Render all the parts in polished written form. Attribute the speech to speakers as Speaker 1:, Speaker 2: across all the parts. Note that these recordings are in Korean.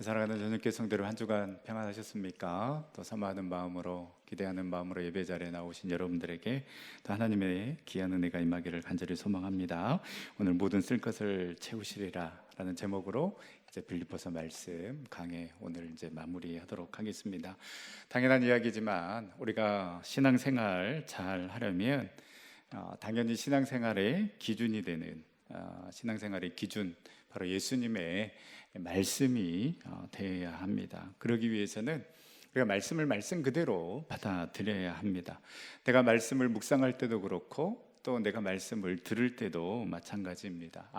Speaker 1: 사랑하는 저녁교 성대로 한 주간 평안하셨습니까? 또 사모하는 마음으로 기대하는 마음으로 예배 자리에 나오신 여러분들에게 또 하나님의 귀한 은혜가 임하기를 간절히 소망합니다. 오늘 모든 쓸 것을 채우시리라 라는 제목으로 이제 빌립보서 말씀 강해 오늘 이제 마무리하도록 하겠습니다. 당연한 이야기지만 우리가 신앙생활 잘 하려면 당연히 신앙생활의 기준이 되는 신앙생활의 기준 바로 예수님의 말씀이 되어야 합니다. 그러기 위해서는 우리가 말씀을 말씀 그대로 받아들여야 합니다. 내가 말씀을 묵상할 때도 그렇고 또 내가 말씀을 들을 때도 마찬가지입니다.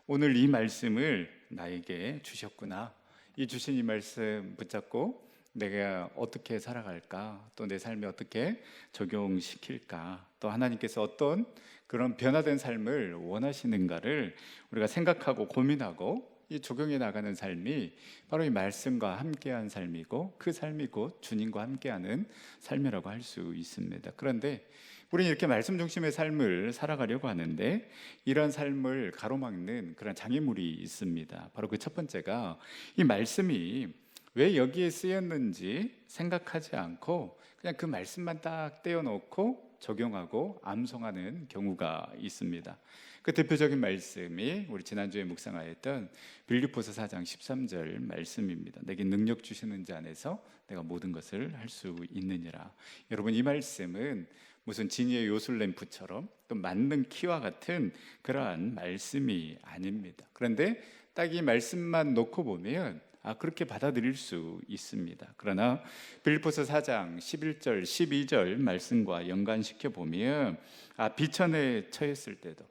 Speaker 1: 오늘 이 말씀을 나에게 주셨구나. 이 주신 이 말씀 붙잡고 내가 어떻게 살아갈까? 또 내 삶에 어떻게 적용시킬까? 또 하나님께서 어떤 그런 변화된 삶을 원하시는가를 우리가 생각하고 고민하고 이 적용해 나가는 삶이 바로 이 말씀과 함께한 삶이고 그 삶이 곧 주님과 함께하는 삶이라고 할 수 있습니다. 그런데 우리는 이렇게 말씀 중심의 삶을 살아가려고 하는데 이런 삶을 가로막는 그런 장애물이 있습니다. 바로 그 첫 번째가 이 말씀이 왜 여기에 쓰였는지 생각하지 않고 그냥 그 말씀만 딱 떼어놓고 적용하고 암송하는 경우가 있습니다. 그 대표적인 말씀이 우리 지난주에 묵상하였던 빌립보서 4장 13절 말씀입니다. 내게 능력 주시는 자 안에서 내가 모든 것을 할 수 있느니라. 여러분, 이 말씀은 무슨 진이의 요술 램프처럼 또 만능 키와 같은 그러한 말씀이 아닙니다. 그런데 딱 이 말씀만 놓고 보면 그렇게 받아들일 수 있습니다. 그러나 빌립보서 4장 11절 12절 말씀과 연관시켜 보면 비천에 처했을 때도,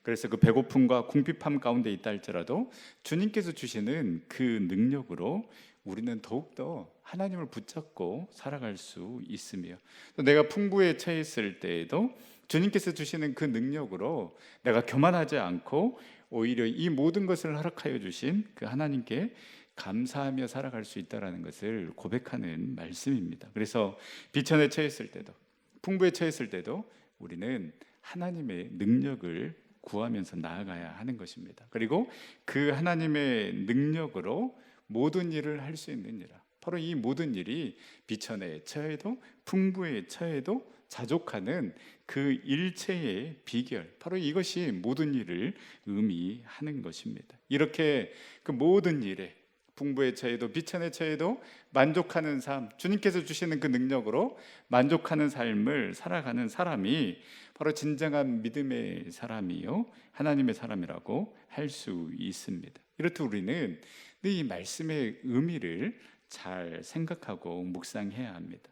Speaker 1: 그래서 그 배고픔과 궁핍함 가운데 있다 할지라도 주님께서 주시는 그 능력으로 우리는 더욱더 하나님을 붙잡고 살아갈 수 있으며, 또 내가 풍부에 처했을 때에도 주님께서 주시는 그 능력으로 내가 교만하지 않고 오히려 이 모든 것을 허락하여 주신 그 하나님께 감사하며 살아갈 수 있다는 것을 고백하는 말씀입니다. 그래서 비천에 처했을 때도 풍부에 처했을 때도 우리는 하나님의 능력을 구하면서 나아가야 하는 것입니다. 그리고 그 하나님의 능력으로 모든 일을 할 수 있느니라. 바로 이 모든 일이 비천에 처해도 풍부에 처해도 자족하는 그 일체의 비결, 바로 이것이 모든 일을 의미하는 것입니다. 이렇게 그 모든 일에 풍부에 처해도 비천에 처해도 만족하는 삶, 주님께서 주시는 그 능력으로 만족하는 삶을 살아가는 사람이 바로 진정한 믿음의 사람이요 하나님의 사람이라고 할 수 있습니다. 이렇듯 우리는 이 말씀의 의미를 잘 생각하고 묵상해야 합니다.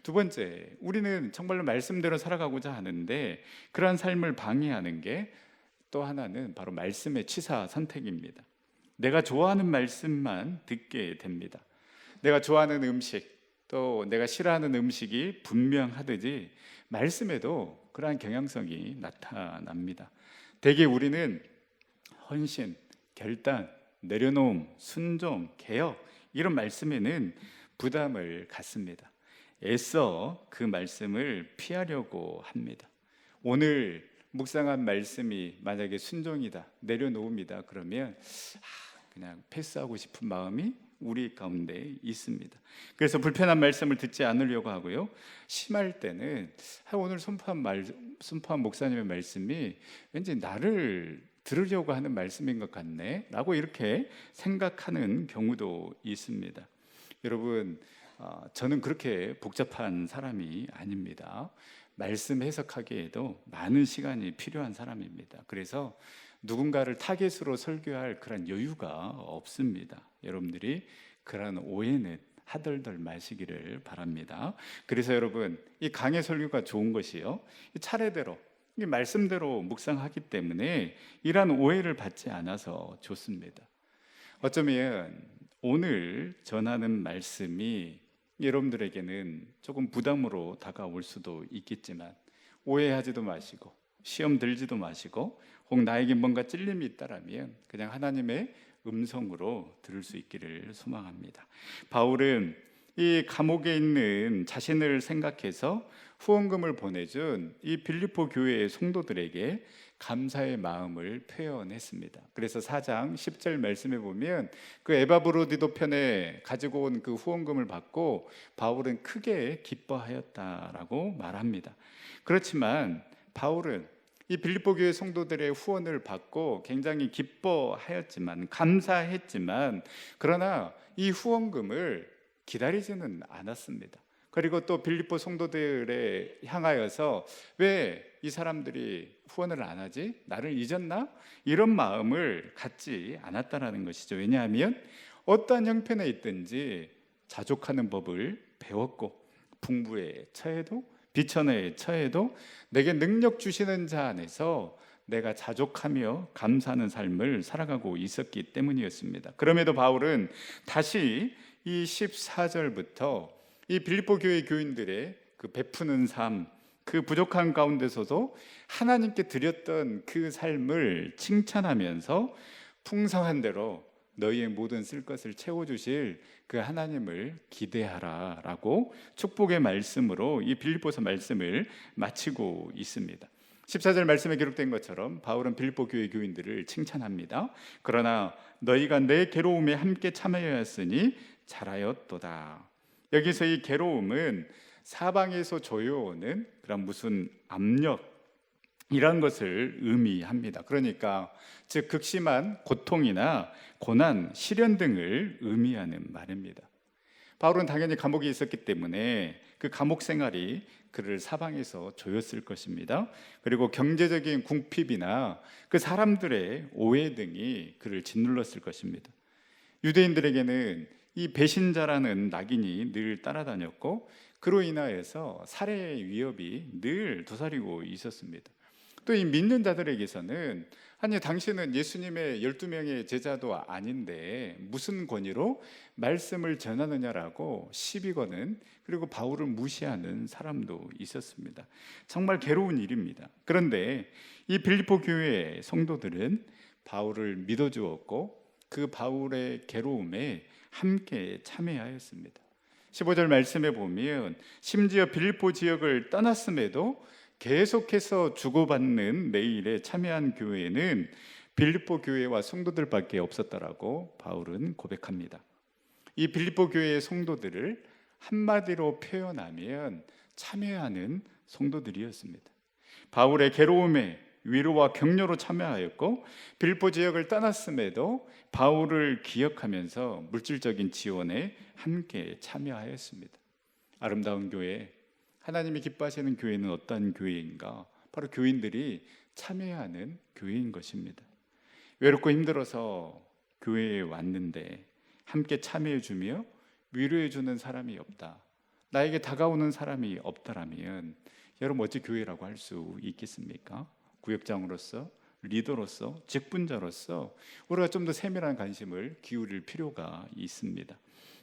Speaker 1: 두 번째, 우리는 정말로 말씀대로 살아가고자 하는데 그러한 삶을 방해하는 게 또 하나는 바로 말씀의 취사 선택입니다. 내가 좋아하는 말씀만 듣게 됩니다. 내가 좋아하는 음식, 또 내가 싫어하는 음식이 분명하듯이 말씀에도 그러한 경향성이 나타납니다. 대개 우리는 헌신, 결단, 내려놓음, 순종, 개혁 이런 말씀에는 부담을 갖습니다. 애써 그 말씀을 피하려고 합니다. 오늘 묵상한 말씀이 만약에 순종이다, 내려놓음이다 그러면 그냥 패스하고 싶은 마음이 우리 가운데 있습니다. 그래서 불편한 말씀을 듣지 않으려고 하고요, 심할 때는 오늘 선포한 목사님의 말씀이 왠지 나를 들으려고 하는 말씀인 것 같네 라고 이렇게 생각하는 경우도 있습니다. 여러분, 저는 그렇게 복잡한 사람이 아닙니다. 말씀 해석하기에도 많은 시간이 필요한 사람입니다. 그래서 누군가를 타겟으로 설교할 그런 여유가 없습니다. 여러분들이 그런 오해는 하덜덜 마시기를 바랍니다. 그래서 여러분, 이 강해 설교가 좋은 것이요, 이 차례대로 이 말씀대로 묵상하기 때문에 이러한 오해를 받지 않아서 좋습니다. 어쩌면 오늘 전하는 말씀이 여러분들에게는 조금 부담으로 다가올 수도 있겠지만 오해하지도 마시고 시험 들지도 마시고, 혹 나에게 뭔가 찔림이 있다라면 그냥 하나님의 음성으로 들을 수 있기를 소망합니다. 바울은 이 감옥에 있는 자신을 생각해서 후원금을 보내준 이 빌립보 교회의 성도들에게 감사의 마음을 표현했습니다. 그래서 4장 10절 말씀에 보면 그 에바브로디도 편에 가지고 온 그 후원금을 받고 바울은 크게 기뻐하였다라고 말합니다. 그렇지만 바울은 이 빌립보 교회 성도들의 후원을 받고 굉장히 기뻐하였지만, 감사했지만, 그러나 이 후원금을 기다리지는 않았습니다. 그리고 또 빌립보 성도들에 향하여서 왜 이 사람들이 후원을 안 하지? 나를 잊었나? 이런 마음을 갖지 않았다라는 것이죠. 왜냐하면 어떠한 형편에 있든지 자족하는 법을 배웠고, 풍부에 처해도 비천에 처해도 내게 능력 주시는 자 안에서 내가 자족하며 감사하는 삶을 살아가고 있었기 때문이었습니다. 그럼에도 바울은 다시 이 14절부터 이 빌립보 교회 교인들의 그 베푸는 삶, 그 부족한 가운데서도 하나님께 드렸던 그 삶을 칭찬하면서 풍성한 대로 너희의 모든 쓸 것을 채워주실 그 하나님을 기대하라 라고 축복의 말씀으로 이 빌립보서 말씀을 마치고 있습니다. 14절 말씀에 기록된 것처럼 바울은 빌립보 교회 교인들을 칭찬합니다. 그러나 너희가 내 괴로움에 함께 참여하였으니 잘하였도다. 여기서 이 괴로움은 사방에서 조여오는 그런 무슨 압력, 이런 것을 의미합니다. 그러니까 즉 극심한 고통이나 고난, 시련 등을 의미하는 말입니다. 바울은 당연히 감옥에 있었기 때문에 그 감옥 생활이 그를 사방에서 조였을 것입니다. 그리고 경제적인 궁핍이나 그 사람들의 오해 등이 그를 짓눌렀을 것입니다. 유대인들에게는 이 배신자라는 낙인이 늘 따라다녔고, 그로 인하여서 살해의 위협이 늘 도사리고 있었습니다. 또 이 믿는 자들에게서는 아니 당신은 예수님의 12명의 제자도 아닌데 무슨 권위로 말씀을 전하느냐라고 시비 거는, 그리고 바울을 무시하는 사람도 있었습니다. 정말 괴로운 일입니다. 그런데 이 빌립보 교회의 성도들은 바울을 믿어주었고 그 바울의 괴로움에 함께 참여하였습니다. 15절 말씀에 보면 심지어 빌립보 지역을 떠났음에도 계속해서 주고받는 매일에 참여한 교회는 빌립보 교회와 성도들밖에 없었다라고 바울은 고백합니다. 이 빌립보 교회의 성도들을 한마디로 표현하면 참여하는 성도들이었습니다. 바울의 괴로움에 위로와 격려로 참여하였고, 빌립보 지역을 떠났음에도 바울을 기억하면서 물질적인 지원에 함께 참여하였습니다. 아름다운 교회, 하나님이 기뻐하시는 교회는 어떤 교회인가? 바로 교인들이 참여하는 교회인 것입니다. 외롭고 힘들어서 교회에 왔는데 함께 참여해주며 위로해주는 사람이 없다, 나에게 다가오는 사람이 없다라면 여러분 어찌 교회라고 할 수 있겠습니까? 구역장으로서, 리더로서, 직분자로서 우리가 좀 더 세밀한 관심을 기울일 필요가 있습니다.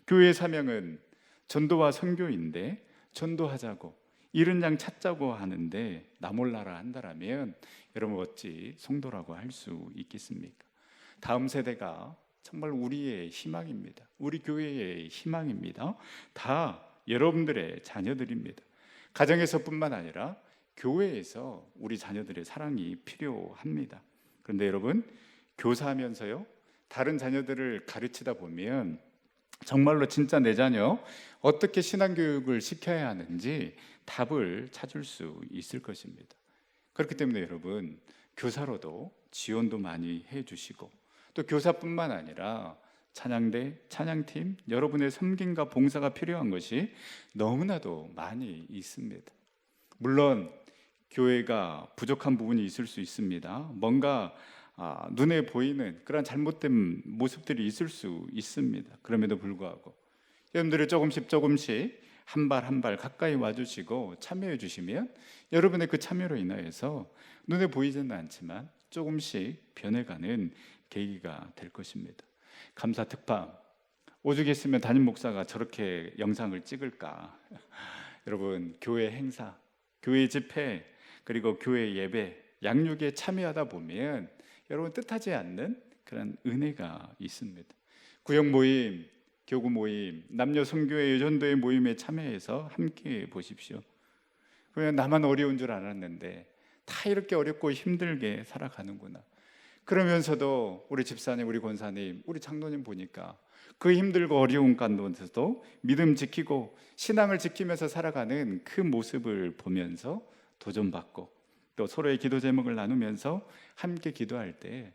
Speaker 1: 교회의 사명은 전도와 선교인데, 전도하자고 잃은 양 찾자고 하는데 나 몰라라 한다라면 여러분 어찌 성도라고 할 수 있겠습니까? 다음 세대가 정말 우리의 희망입니다. 우리 교회의 희망입니다. 다 여러분들의 자녀들입니다. 가정에서뿐만 아니라 교회에서 우리 자녀들의 사랑이 필요합니다. 그런데 여러분, 교사하면서요, 다른 자녀들을 가르치다 보면 정말로 진짜 내 자녀 어떻게 신앙교육을 시켜야 하는지 답을 찾을 수 있을 것입니다. 그렇기 때문에 여러분, 교사로도 지원도 많이 해주시고, 또 교사뿐만 아니라 찬양대, 찬양팀, 여러분의 섬김과 봉사가 필요한 것이 너무나도 많이 있습니다. 물론 교회가 부족한 부분이 있을 수 있습니다. 뭔가 눈에 보이는 그런 잘못된 모습들이 있을 수 있습니다. 그럼에도 불구하고 여러분들이 조금씩 한 발 한 발 가까이 와주시고 참여해 주시면 여러분의 그 참여로 인하여서 눈에 보이지는 않지만 조금씩 변해가는 계기가 될 것입니다. 감사 특방, 오죽했으면 담임 목사가 저렇게 영상을 찍을까. 여러분, 교회 행사, 교회 집회, 그리고 교회 예배, 양육에 참여하다 보면 여러분 뜻하지 않는 그런 은혜가 있습니다. 구역 모임, 교구 모임, 남녀 선교회 전도회 모임에 참여해서 함께 보십시오. 그냥 나만 어려운 줄 알았는데 다 이렇게 어렵고 힘들게 살아가는구나. 그러면서도 우리 집사님, 우리 권사님, 우리 장로님 보니까 그 힘들고 어려운 가운데서도 믿음 지키고 신앙을 지키면서 살아가는 그 모습을 보면서 도전받고 또 서로의 기도 제목을 나누면서 함께 기도할 때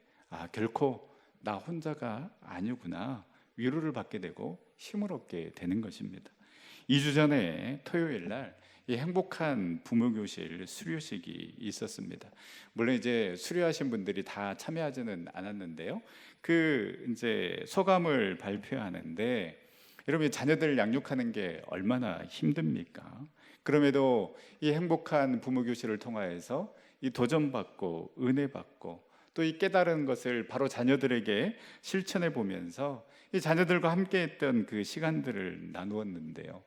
Speaker 1: 결코 나 혼자가 아니구나 위로를 받게 되고 힘을 얻게 되는 것입니다. 2주 전에 토요일 날 이 행복한 부모교실 수료식이 있었습니다. 물론 이제 수료하신 분들이 다 참여하지는 않았는데요. 그 이제 소감을 발표하는데 여러분 자녀들 양육하는 게 얼마나 힘듭니까? 그럼에도 이 행복한 부모교실을 통하여서 이 도전받고 은혜받고 또 이 깨달은 것을 바로 자녀들에게 실천해 보면서 이 자녀들과 함께했던 그 시간들을 나누었는데요.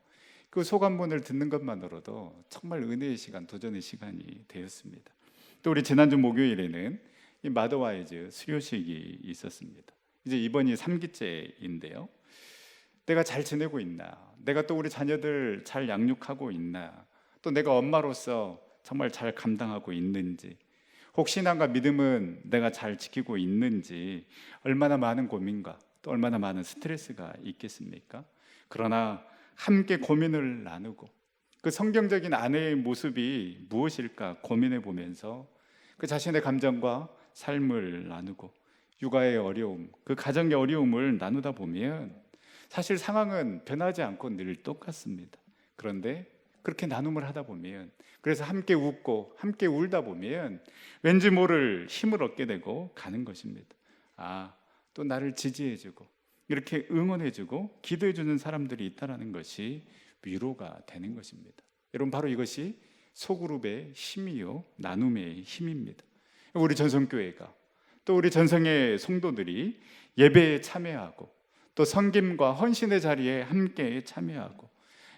Speaker 1: 그 소감문을 듣는 것만으로도 정말 은혜의 시간, 도전의 시간이 되었습니다. 또 우리 지난주 목요일에는 이 마더와이즈 수료식이 있었습니다. 이제 이번이 3기째인데요. 내가 잘 지내고 있나? 내가 또 우리 자녀들 잘 양육하고 있나? 또 내가 엄마로서 정말 잘 감당하고 있는지, 혹신앙과 믿음은 내가 잘 지키고 있는지 얼마나 많은 고민과 또 얼마나 많은 스트레스가 있겠습니까? 그러나 함께 고민을 나누고 그 성경적인 아내의 모습이 무엇일까 고민해 보면서 그 자신의 감정과 삶을 나누고 육아의 어려움, 그 가정의 어려움을 나누다 보면 사실 상황은 변하지 않고 늘 똑같습니다. 그런데 그렇게 나눔을 하다 보면, 그래서 함께 웃고 함께 울다 보면 왠지 모를 힘을 얻게 되고 가는 것입니다. 또 나를 지지해주고 이렇게 응원해주고 기도해주는 사람들이 있다는 것이 위로가 되는 것입니다. 여러분 바로 이것이 소그룹의 힘이요 나눔의 힘입니다. 우리 전성교회가 또 우리 전성의 성도들이 예배에 참여하고 또 섬김과 헌신의 자리에 함께 참여하고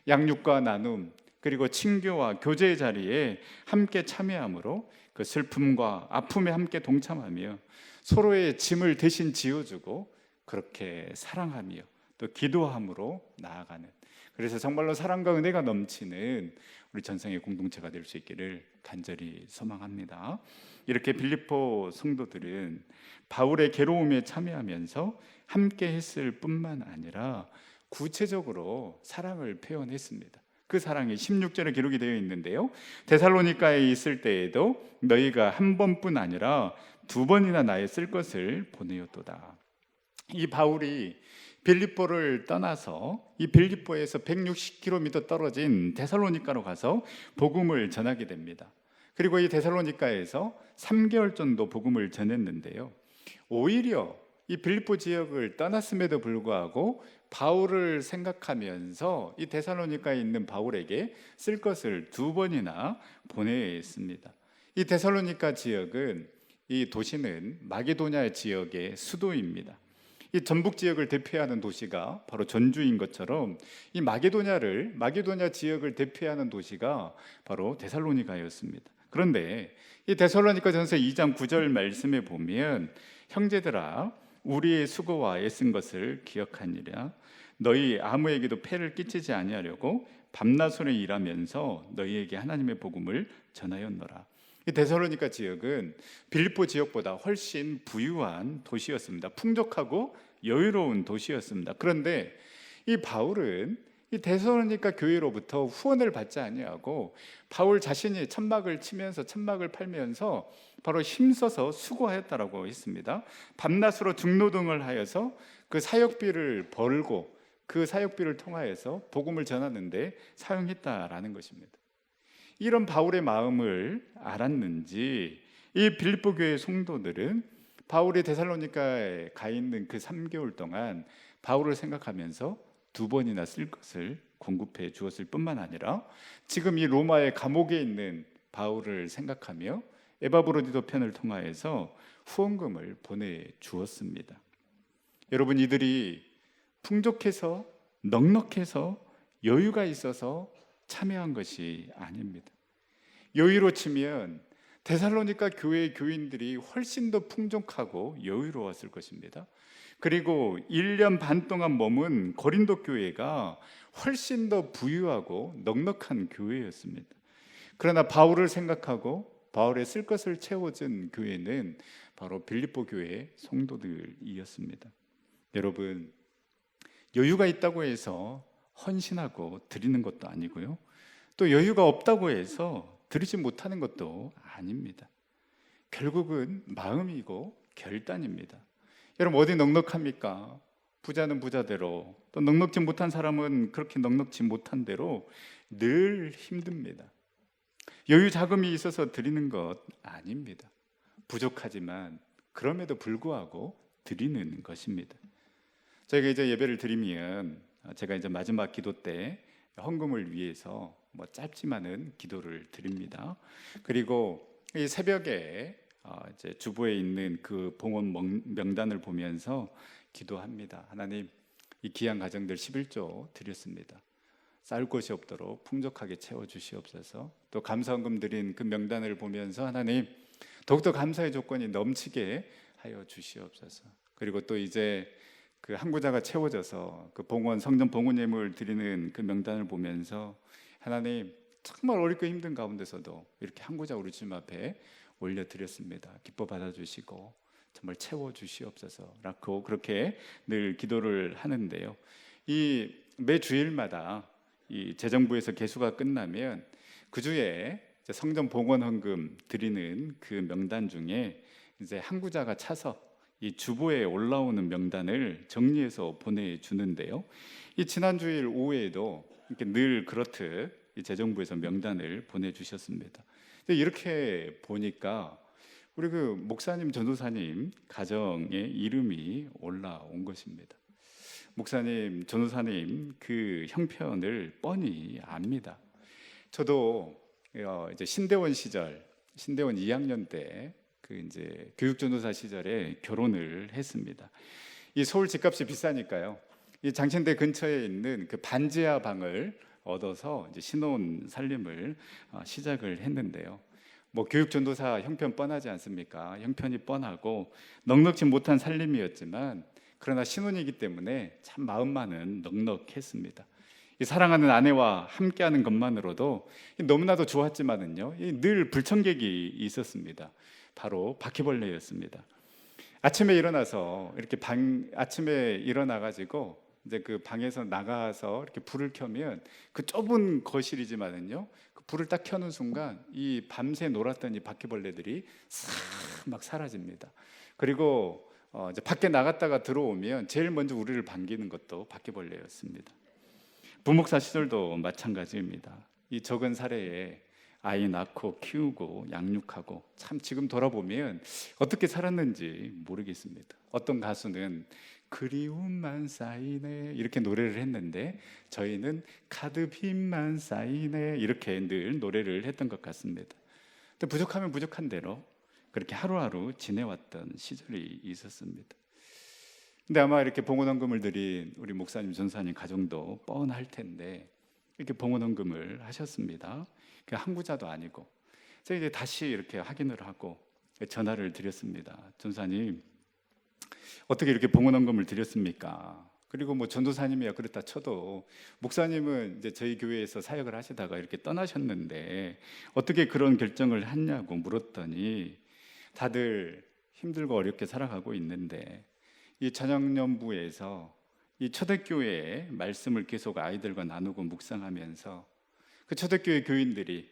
Speaker 1: 양육과 나눔 그리고 친교와 교제의 자리에 함께 참여함으로 그 슬픔과 아픔에 함께 동참하며 서로의 짐을 대신 지어주고 그렇게 사랑하며 또 기도함으로 나아가는, 그래서 정말로 사랑과 은혜가 넘치는 우리 전성의 공동체가 될 수 있기를 간절히 소망합니다. 이렇게 빌립보 성도들은 바울의 괴로움에 참여하면서 함께 했을 뿐만 아니라 구체적으로 사랑을 표현했습니다. 그 사랑이 16절에 기록이 되어 있는데요. 데살로니가에 있을 때에도 너희가 한 번뿐 아니라 2번이나 나의 쓸 것을 보내었도다. 이 바울이 빌립보를 떠나서 이 빌립보에서 160km 떨어진 데살로니가로 가서 복음을 전하게 됩니다. 그리고 이 데살로니가에서 3개월 정도 복음을 전했는데요. 오히려 이 빌립보 지역을 떠났음에도 불구하고 바울을 생각하면서 이 데살로니가에 있는 바울에게 쓸 것을 2번이나 보냈습니다. 이 데살로니가 지역은, 이 도시는 마게도냐 지역의 수도입니다. 이 전북 지역을 대표하는 도시가 바로 전주인 것처럼 이 마게도냐 지역을 대표하는 도시가 바로 데살로니가였습니다. 그런데 이 데살로니가전서 2장 9절 말씀에 보면 형제들아 우리의 수고와 애쓴 것을 기억하니라. 너희 아무에게도 폐를 끼치지 아니하려고 밤낮으로 일하면서 너희에게 하나님의 복음을 전하였노라. 이 데살로니가 지역은 빌립보 지역보다 훨씬 부유한 도시였습니다. 풍족하고 여유로운 도시였습니다. 그런데 이 바울은 이 데살로니가 교회로부터 후원을 받지 아니하고 바울 자신이 천막을 치면서 천막을 팔면서 바로 힘써서 수고하였다라고 했습니다. 밤낮으로 중노동을 하여서 그 사역비를 벌고 그 사역비를 통하여서 복음을 전하는데 사용했다라는 것입니다. 이런 바울의 마음을 알았는지 이 빌립보 교회 성도들은 바울이 데살로니가에 가 있는 그 3개월 동안 바울을 생각하면서 2번이나 쓸 것을 공급해 주었을 뿐만 아니라 지금 이 로마의 감옥에 있는 바울을 생각하며 에바브로디도 편을 통하여서 후원금을 보내주었습니다. 여러분, 이들이 풍족해서 넉넉해서 여유가 있어서 참여한 것이 아닙니다. 여유로 치면 데살로니가 교회의 교인들이 훨씬 더 풍족하고 여유로웠을 것입니다. 그리고 1년 반 동안 머문 고린도 교회가 훨씬 더 부유하고 넉넉한 교회였습니다. 그러나 바울을 생각하고 바울의 쓸 것을 채워준 교회는 바로 빌립보 교회의 성도들이었습니다. 여러분, 여유가 있다고 해서 헌신하고 드리는 것도 아니고요, 또 여유가 없다고 해서 드리지 못하는 것도 아닙니다. 결국은 마음이고 결단입니다. 여러분, 어디 넉넉합니까? 부자는 부자대로, 또 넉넉지 못한 사람은 그렇게 넉넉지 못한 대로 늘 힘듭니다. 여유 자금이 있어서 드리는 것 아닙니다. 부족하지만 그럼에도 불구하고 드리는 것입니다. 저희가 이제 예배를 드리면 제가 이제 마지막 기도 때 헌금을 위해서 짧지만은 기도를 드립니다. 그리고 이 새벽에 이제 주보에 있는 그 봉헌 명단을 보면서 기도합니다. 하나님, 이 귀한 가정들 11조 드렸습니다. 쌓을 곳이 없도록 풍족하게 채워주시옵소서. 또 감사헌금 드린 그 명단을 보면서 하나님, 더욱더 감사의 조건이 넘치게 하여 주시옵소서. 그리고 또 이제 그 한구자가 채워져서 그 봉헌, 성전 봉헌 예물 드리는 그 명단을 보면서 하나님, 정말 어렵고 힘든 가운데서도 이렇게 한구자 우리 주님 앞에 올려드렸습니다. 기뻐 받아주시고 정말 채워주시옵소서라고 그렇게 늘 기도를 하는데요, 이 매 주일마다 이 재정부에서 개수가 끝나면 그 주에 성전 봉헌 헌금 드리는 그 명단 중에 이제 한구자가 차서 이 주보에 올라오는 명단을 정리해서 보내주는데요, 이 지난 주일 오후에도 이렇게 늘 그렇듯 이 재정부에서 명단을 보내주셨습니다. 이렇게 보니까 우리 그 목사님, 전도사님 가정의 이름이 올라온 것입니다. 목사님, 전도사님 그 형편을 뻔히 압니다. 저도 이제 신대원 시절, 신대원 2학년 때 그 이제 교육전도사 시절에 결혼을 했습니다. 이 서울 집값이 비싸니까요, 이 장신대 근처에 있는 그 반지하 방을 얻어서 이제 신혼 살림을 시작을 했는데요, 교육전도사 형편 뻔하지 않습니까? 형편이 뻔하고 넉넉지 못한 살림이었지만 그러나 신혼이기 때문에 참 마음만은 넉넉했습니다. 이 사랑하는 아내와 함께하는 것만으로도 너무나도 좋았지만은요, 늘 불청객이 있었습니다. 바로 바퀴벌레였습니다. 아침에 일어나서 이렇게 아침에 일어나가지고 이제 그 방에서 나가서 이렇게 불을 켜면 그 좁은 거실이지만은요, 그 불을 딱 켜는 순간 이 밤새 놀았던 이 바퀴벌레들이 싹 막 사라집니다. 그리고 이제 밖에 나갔다가 들어오면 제일 먼저 우리를 반기는 것도 바퀴벌레였습니다. 부목사 시절도 마찬가지입니다. 이 적은 사례에 아이 낳고 키우고 양육하고 참 지금 돌아보면 어떻게 살았는지 모르겠습니다. 어떤 가수는 그리움만 쌓이네 이렇게 노래를 했는데 저희는 카드빚만 쌓이네 이렇게 늘 노래를 했던 것 같습니다. 근데 부족하면 부족한 대로 그렇게 하루하루 지내왔던 시절이 있었습니다. 근데 아마 이렇게 봉헌헌금을 드린 우리 목사님, 전사님 가정도 뻔할 텐데 이렇게 봉헌헌금을 하셨습니다. 그 한구자도 아니고. 제가 이제 다시 이렇게 확인을 하고 전화를 드렸습니다. 전사님, 어떻게 이렇게 봉헌헌금을 드렸습니까? 그리고 전도사님이야 그렇다 쳐도 목사님은 이제 저희 교회에서 사역을 하시다가 이렇게 떠나셨는데 어떻게 그런 결정을 했냐고 물었더니 다들 힘들고 어렵게 살아가고 있는데 이 저녁연부에서 이 초대교회의 말씀을 계속 아이들과 나누고 묵상하면서 그 초대교회 교인들이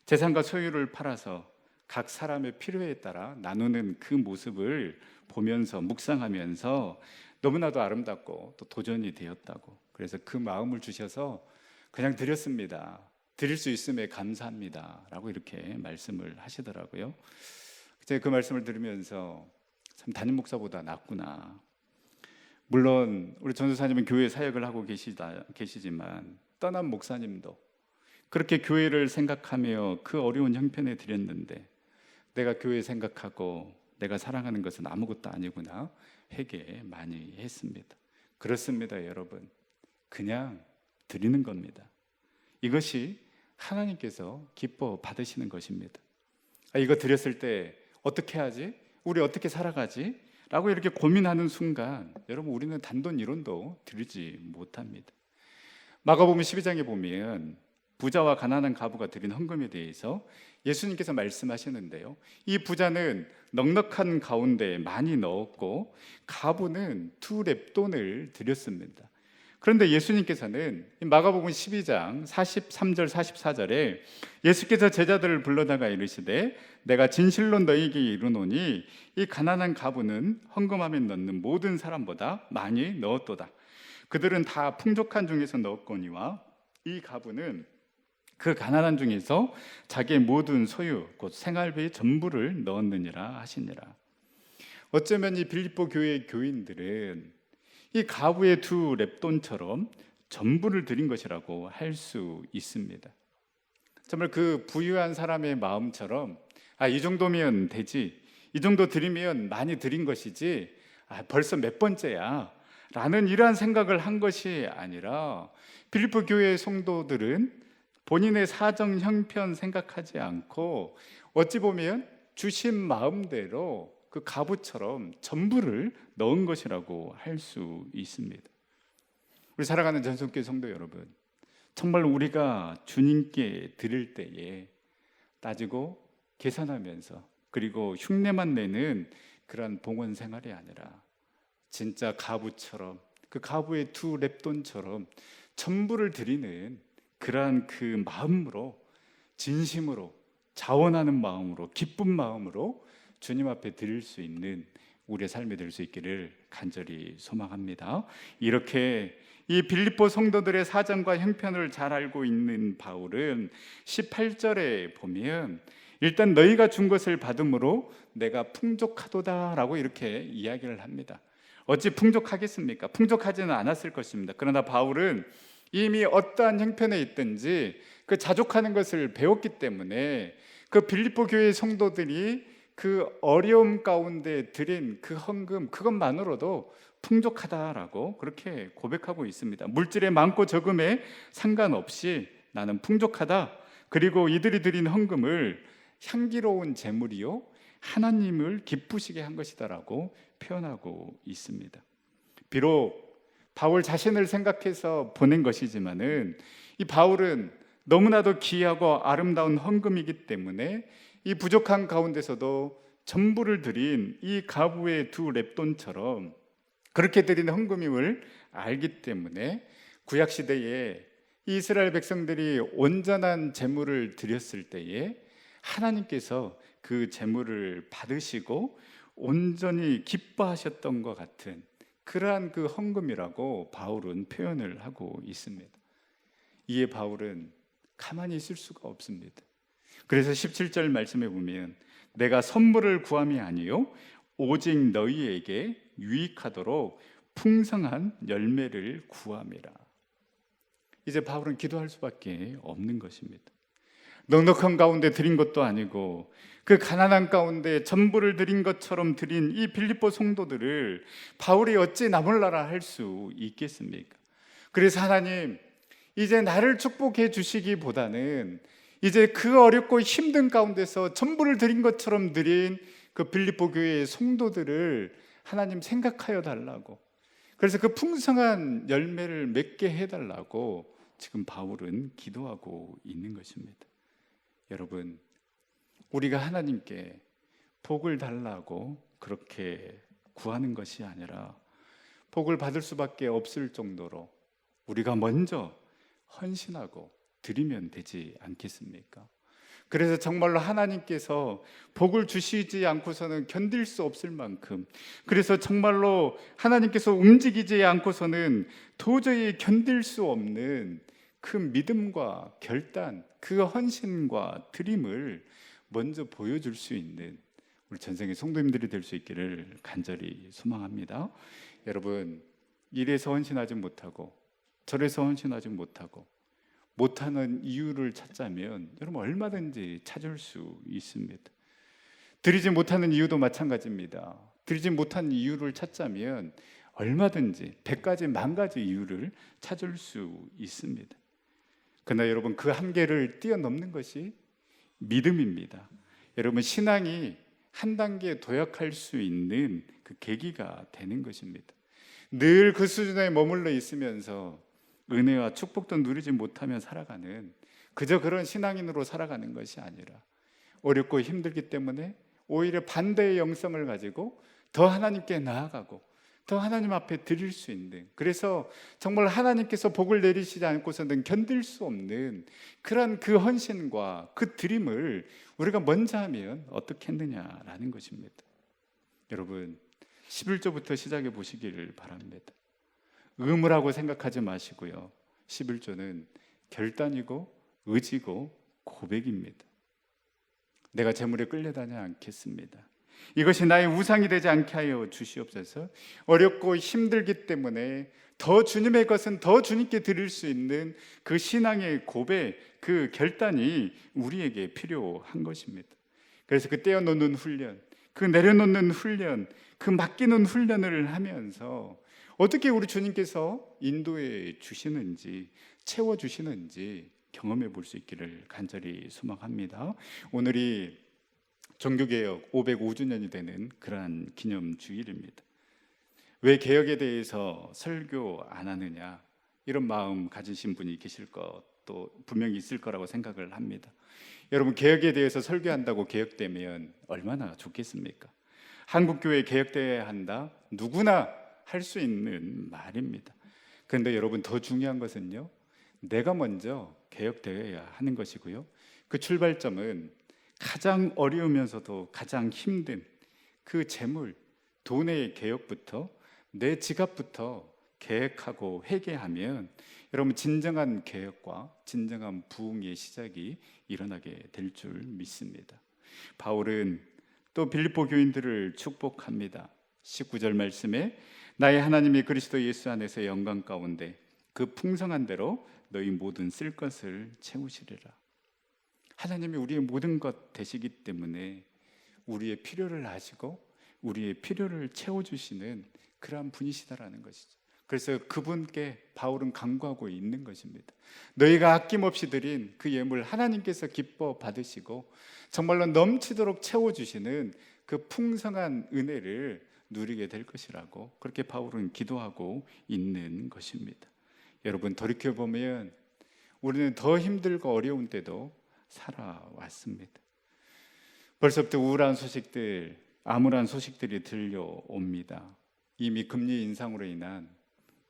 Speaker 1: 재산과 소유를 팔아서 각 사람의 필요에 따라 나누는 그 모습을 보면서 묵상하면서 너무나도 아름답고 또 도전이 되었다고, 그래서 그 마음을 주셔서 그냥 드렸습니다. 드릴 수 있음에 감사합니다 라고 이렇게 말씀을 하시더라고요. 제가 그 말씀을 들으면서 참 담임 목사보다 낫구나. 물론 우리 전도사님은 교회 사역을 하고 계시지만 떠난 목사님도 그렇게 교회를 생각하며 그 어려운 형편에 드렸는데 내가 교회 생각하고 내가 사랑하는 것은 아무것도 아니구나 회개 많이 했습니다. 그렇습니다, 여러분. 그냥 드리는 겁니다. 이것이 하나님께서 기뻐 받으시는 것입니다. 이거 드렸을 때 어떻게 하지? 우리 어떻게 살아가지? 라고 이렇게 고민하는 순간 여러분, 우리는 단돈 1원도 드리지 못합니다. 마가복음 12장에 보면 부자와 가난한 가부가 드린 헌금에 대해서 예수님께서 말씀하시는데요, 이 부자는 넉넉한 가운데 많이 넣었고 가부는 2렙돈을 드렸습니다. 그런데 예수님께서는 마가복음 12장 43절 44절에 예수께서 제자들을 불러다가 이르시되 내가 진실로 너희에게 이르노니 이 가난한 가부는 헌금함에 넣는 모든 사람보다 많이 넣었도다. 그들은 다 풍족한 중에서 넣었거니와 이 가부는 그 가난한 중에서 자기의 모든 소유 곧 생활비의 전부를 넣었느니라 하시니라. 어쩌면 이 빌립보 교회의 교인들은 이 가부의 2렙돈처럼 전부를 드린 것이라고 할 수 있습니다. 정말 그 부유한 사람의 마음처럼 이 정도면 되지, 이 정도 드리면 많이 드린 것이지, 벌써 몇 번째야 라는 이러한 생각을 한 것이 아니라 빌립보 교회의 성도들은 본인의 사정 형편 생각하지 않고 어찌 보면 주신 마음대로 그 가부처럼 전부를 넣은 것이라고 할 수 있습니다. 우리 살아가는 전성교회 성도 여러분, 정말 우리가 주님께 드릴 때에 따지고 계산하면서 그리고 흉내만 내는 그런 봉헌 생활이 아니라 진짜 가부처럼, 그 가부의 2렙돈처럼 전부를 드리는 그러한 그 마음으로, 진심으로, 자원하는 마음으로, 기쁜 마음으로 주님 앞에 드릴 수 있는 우리의 삶이 될 수 있기를 간절히 소망합니다. 이렇게 이 빌립보 성도들의 사정과 형편을 잘 알고 있는 바울은 18절에 보면 일단 너희가 준 것을 받음으로 내가 풍족하도다라고 이렇게 이야기를 합니다. 어찌 풍족하겠습니까? 풍족하지는 않았을 것입니다. 그러나 바울은 이미 어떠한 형편에 있든지 그 자족하는 것을 배웠기 때문에 그 빌립보 교회의 성도들이 그 어려움 가운데 드린 그 헌금, 그것만으로도 풍족하다라고 그렇게 고백하고 있습니다. 물질의 많고 적음에 상관없이 나는 풍족하다. 그리고 이들이 드린 헌금을 향기로운 제물이요 하나님을 기쁘시게 한 것이다라고 표현하고 있습니다. 비록 바울 자신을 생각해서 보낸 것이지만은 이 바울은 너무나도 귀하고 아름다운 헌금이기 때문에 이 부족한 가운데서도 전부를 드린 이 가부의 2렙돈처럼 그렇게 드린 헌금임을 알기 때문에 구약 시대에 이스라엘 백성들이 온전한 제물을 드렸을 때에 하나님께서 그 제물을 받으시고 온전히 기뻐하셨던 것 같은 그러한 그 헌금이라고 바울은 표현을 하고 있습니다. 이에 바울은 가만히 있을 수가 없습니다. 그래서 17절 말씀에 보면 내가 선물을 구함이 아니요 오직 너희에게 유익하도록 풍성한 열매를 구함이라. 이제 바울은 기도할 수밖에 없는 것입니다. 넉넉한 가운데 드린 것도 아니고 그 가난한 가운데 전부를 드린 것처럼 드린 이 빌립보 성도들을 바울이 어찌 나몰라라 할 수 있겠습니까? 그래서 하나님, 이제 나를 축복해 주시기보다는 이제 그 어렵고 힘든 가운데서 전부를 드린 것처럼 드린 그 빌립보 교회의 성도들을 하나님 생각하여 달라고, 그래서 그 풍성한 열매를 맺게 해달라고 지금 바울은 기도하고 있는 것입니다. 여러분, 우리가 하나님께 복을 달라고 그렇게 구하는 것이 아니라 복을 받을 수밖에 없을 정도로 우리가 먼저 헌신하고 드리면 되지 않겠습니까? 그래서 정말로 하나님께서 복을 주시지 않고서는 견딜 수 없을 만큼, 그래서 정말로 하나님께서 움직이지 않고서는 도저히 견딜 수 없는 그 믿음과 결단, 그 헌신과 드림을 먼저 보여줄 수 있는 우리 전생의 성도님들이 될 수 있기를 간절히 소망합니다. 여러분, 이래서 헌신하지 못하고 저래서 헌신하지 못하는 이유를 찾자면 여러분 얼마든지 찾을 수 있습니다. 드리지 못하는 이유도 마찬가지입니다. 드리지 못한 이유를 찾자면 얼마든지 100가지, 10,000가지 이유를 찾을 수 있습니다. 그러나 여러분, 그 한계를 뛰어넘는 것이 믿음입니다. 여러분, 신앙이 한 단계 도약할 수 있는 그 계기가 되는 것입니다. 늘 그 수준에 머물러 있으면서 은혜와 축복도 누리지 못하며 살아가는 그저 그런 신앙인으로 살아가는 것이 아니라 어렵고 힘들기 때문에 오히려 반대의 영성을 가지고 더 하나님께 나아가고 더 하나님 앞에 드릴 수 있는, 그래서 정말 하나님께서 복을 내리시지 않고서는 견딜 수 없는 그런 그 헌신과 그 드림을 우리가 먼저 하면 어떻겠느냐라는 것입니다. 여러분, 11조부터 시작해 보시기를 바랍니다. 의무라고 생각하지 마시고요, 11조는 결단이고 의지고 고백입니다. 내가 재물에 끌려다니지 않겠습니다. 이것이 나의 우상이 되지 않게 하여 주시옵소서. 어렵고 힘들기 때문에 더 주님의 것은 더 주님께 드릴 수 있는 그 신앙의 고백, 그 결단이 우리에게 필요한 것입니다. 그래서 그 떼어놓는 훈련, 그 내려놓는 훈련, 그 맡기는 훈련을 하면서 어떻게 우리 주님께서 인도해 주시는지, 채워주시는지 경험해 볼 수 있기를 간절히 소망합니다. 오늘이 종교개혁 505주년이 되는 그러한 기념주일입니다. 왜 개혁에 대해서 설교 안 하느냐, 이런 마음 가지신 분이 계실 것도 분명히 있을 거라고 생각을 합니다. 여러분, 개혁에 대해서 설교한다고 개혁되면 얼마나 좋겠습니까? 한국교회 개혁되어야 한다, 누구나 할 수 있는 말입니다. 그런데 여러분, 더 중요한 것은요, 내가 먼저 개혁되어야 하는 것이고요, 그 출발점은 가장 어려우면서도 가장 힘든 그 재물, 돈의 개혁부터, 내 지갑부터 계획하고 회개하면 여러분, 진정한 개혁과 진정한 부흥의 시작이 일어나게 될 줄 믿습니다. 바울은 또 빌립보 교인들을 축복합니다. 19절 말씀에 나의 하나님이 그리스도 예수 안에서 영광 가운데 그 풍성한 대로 너희 모든 쓸 것을 채우시리라. 하나님이 우리의 모든 것 되시기 때문에 우리의 필요를 아시고 우리의 필요를 채워주시는 그러한 분이시다라는 것이죠. 그래서 그분께 바울은 간구하고 있는 것입니다. 너희가 아낌없이 드린 그 예물 하나님께서 기뻐 받으시고 정말로 넘치도록 채워주시는 그 풍성한 은혜를 누리게 될 것이라고, 그렇게 바울은 기도하고 있는 것입니다. 여러분, 돌이켜보면 우리는 더 힘들고 어려운 때도 살아왔습니다. 벌써부터 우울한 소식들, 암울한 소식들이 들려옵니다. 이미 금리 인상으로 인한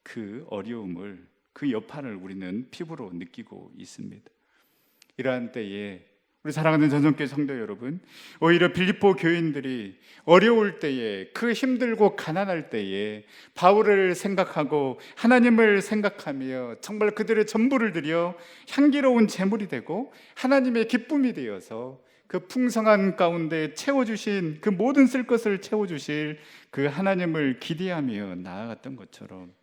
Speaker 1: 그 어려움을, 그 여파를 우리는 피부로 느끼고 있습니다. 이러한 때에 우리 사랑하는 전성교회 성도 여러분, 오히려 빌립보 교인들이 어려울 때에, 그 힘들고 가난할 때에 바울을 생각하고 하나님을 생각하며 정말 그들의 전부를 드려 향기로운 제물이 되고 하나님의 기쁨이 되어서 그 풍성한 가운데 채워주신, 그 모든 쓸 것을 채워주실 그 하나님을 기대하며 나아갔던 것처럼,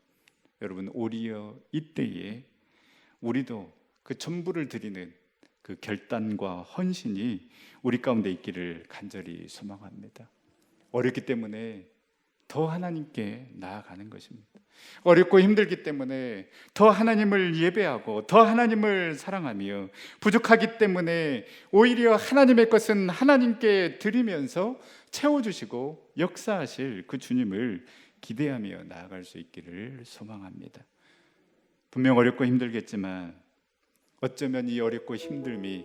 Speaker 1: 여러분, 오히려 이때에 우리도 그 전부를 드리는 그 결단과 헌신이 우리 가운데 있기를 간절히 소망합니다. 어렵기 때문에 더 하나님께 나아가는 것입니다. 어렵고 힘들기 때문에 더 하나님을 예배하고 더 하나님을 사랑하며, 부족하기 때문에 오히려 하나님의 것은 하나님께 드리면서 채워주시고 역사하실 그 주님을 기대하며 나아갈 수 있기를 소망합니다. 분명 어렵고 힘들겠지만 어쩌면 이 어렵고 힘듦이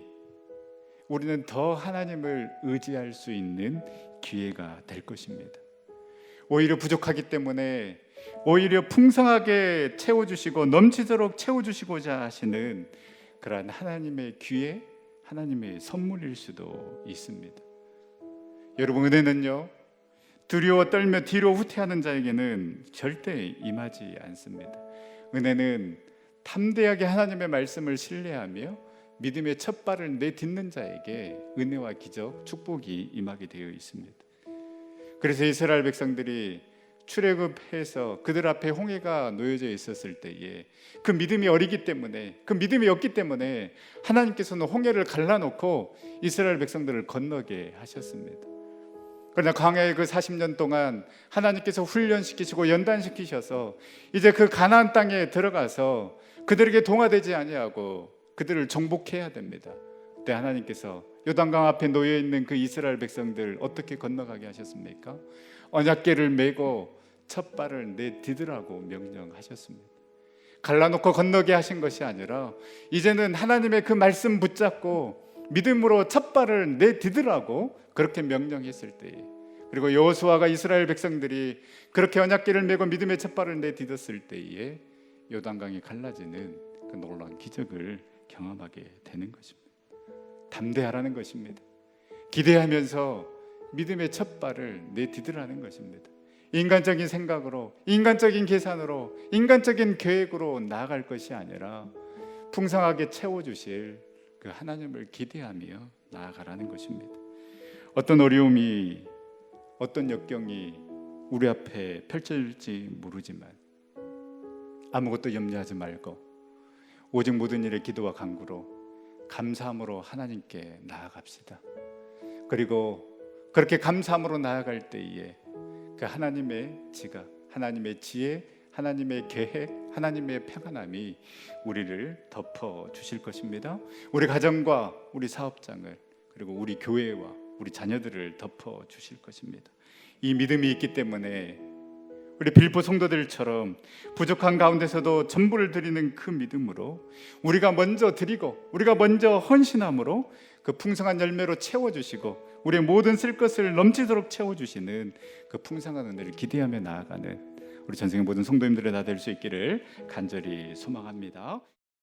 Speaker 1: 우리는 더 하나님을 의지할 수 있는 기회가 될 것입니다. 오히려 부족하기 때문에 오히려 풍성하게 채워주시고 넘치도록 채워주시고자 하시는 그러한 하나님의 기회, 하나님의 선물일 수도 있습니다. 여러분, 은혜는요, 두려워 떨며 뒤로 후퇴하는 자에게는 절대 임하지 않습니다. 은혜는 담대하게 하나님의 말씀을 신뢰하며 믿음의 첫 발을 내딛는 자에게 은혜와 기적, 축복이 임하게 되어 있습니다. 그래서 이스라엘 백성들이 출애굽해서 그들 앞에 홍해가 놓여져 있었을 때에 그 믿음이 어리기 때문에, 그 믿음이 없기 때문에 하나님께서는 홍해를 갈라놓고 이스라엘 백성들을 건너게 하셨습니다. 그러나 광야의 그 40년 동안 하나님께서 훈련시키시고 연단시키셔서 이제 그 가나안 땅에 들어가서 그들에게 동화되지 아니하고 그들을 정복해야 됩니다. 그때 하나님께서 요단강 앞에 놓여 있는 그 이스라엘 백성들 어떻게 건너가게 하셨습니까? 언약궤를 메고 첫 발을 내디디라고 명령하셨습니다. 갈라놓고 건너게 하신 것이 아니라 이제는 하나님의 그 말씀 붙잡고 믿음으로 첫 발을 내디디라고 그렇게 명령했을 때에, 그리고 여호수아가 이스라엘 백성들이 그렇게 언약궤를 메고 믿음의 첫 발을 내디뎠을 때에 요단강이 갈라지는 그 놀라운 기적을 경험하게 되는 것입니다. 담대하라는 것입니다. 기대하면서 믿음의 첫 발을 내디디라는 것입니다. 인간적인 생각으로, 인간적인 계산으로, 인간적인 계획으로 나아갈 것이 아니라 풍성하게 채워주실 그 하나님을 기대하며 나아가라는 것입니다. 어떤 어려움이, 어떤 역경이 우리 앞에 펼쳐질지 모르지만 아무것도 염려하지 말고 오직 모든 일에 기도와 간구로 감사함으로 하나님께 나아갑시다. 그리고 그렇게 감사함으로 나아갈 때에 그 하나님의 지각, 하나님의 지혜, 하나님의 계획, 하나님의 평안함이 우리를 덮어 주실 것입니다. 우리 가정과 우리 사업장을, 그리고 우리 교회와 우리 자녀들을 덮어 주실 것입니다. 이 믿음이 있기 때문에 우리 빌보 성도들처럼 부족한 가운데서도 전부를 드리는 그 믿음으로 우리가 먼저 드리고 우리가 먼저 헌신함으로 그 풍성한 열매로 채워주시고 우리의 모든 쓸 것을 넘치도록 채워주시는 그 풍성한 은혜를 기대하며 나아가는 우리 전생의 모든 성도님들의 다 될 수 있기를 간절히 소망합니다.